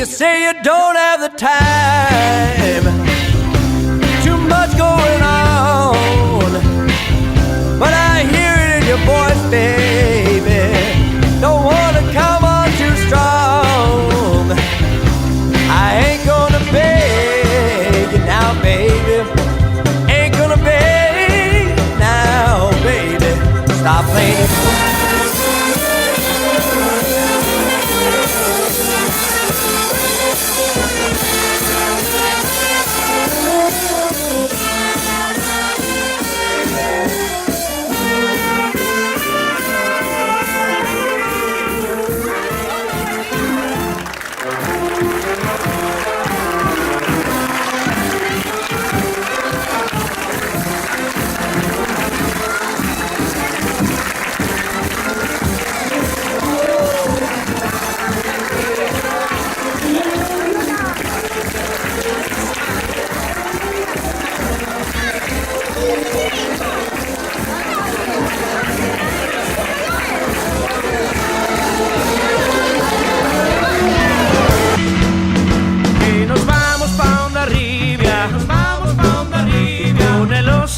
You say you don't have the time, too much going on, but I hear it in your voice, baby. Don't wanna come on too strong. I ain't gonna beg you now, baby. Ain't gonna beg now, baby. Stop playing.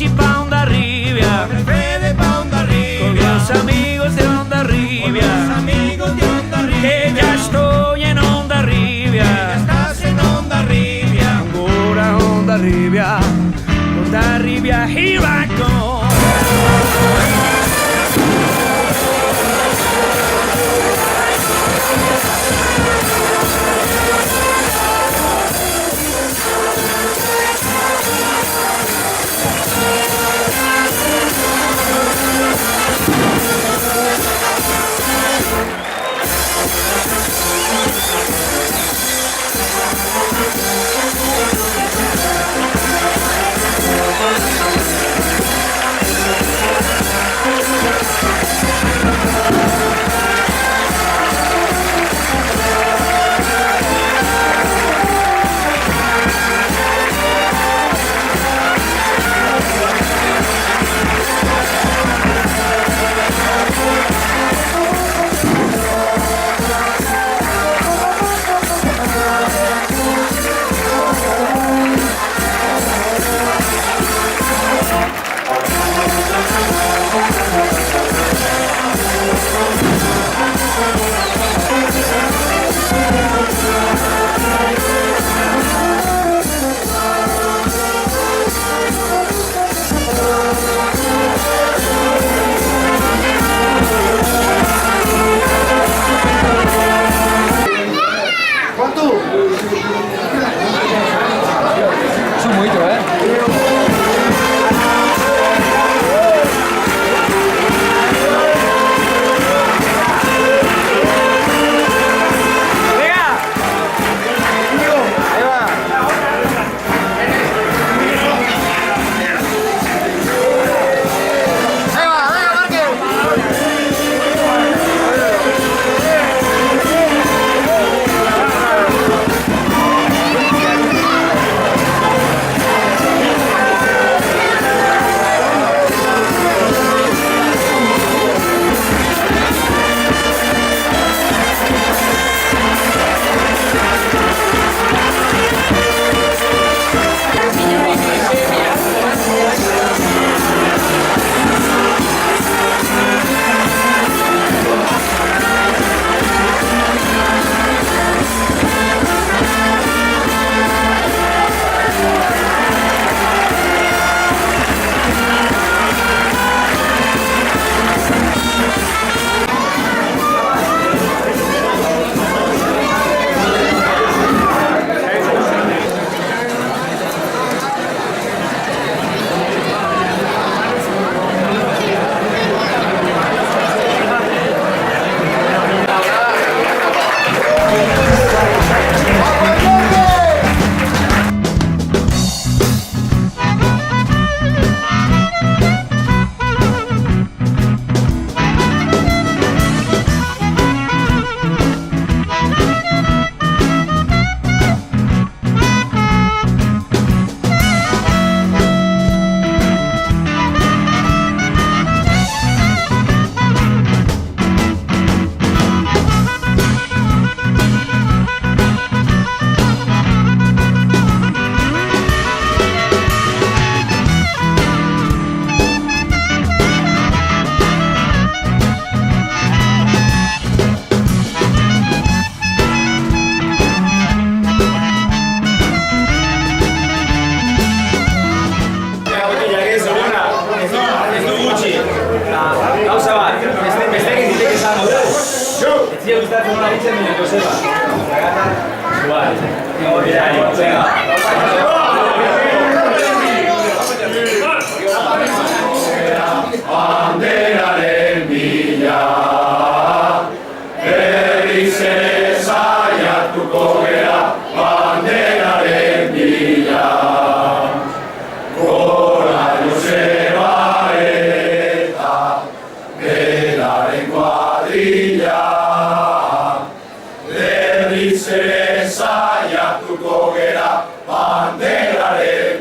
Y pa' Onda Ribia, con el Fede pa' Onda Ribia, con los amigos de Onda Ribia, con los amigos de Onda Ribia, que ya estoy en Onda Ribia, que ya estás en Onda Ribia, ahora Onda Ribia, here I go. Banderaren bila berriz ere saiatuko gera, banderaren bila. Gora Joseba eta beraren kuadrilla, berriz ere saiatuko gera, banderaren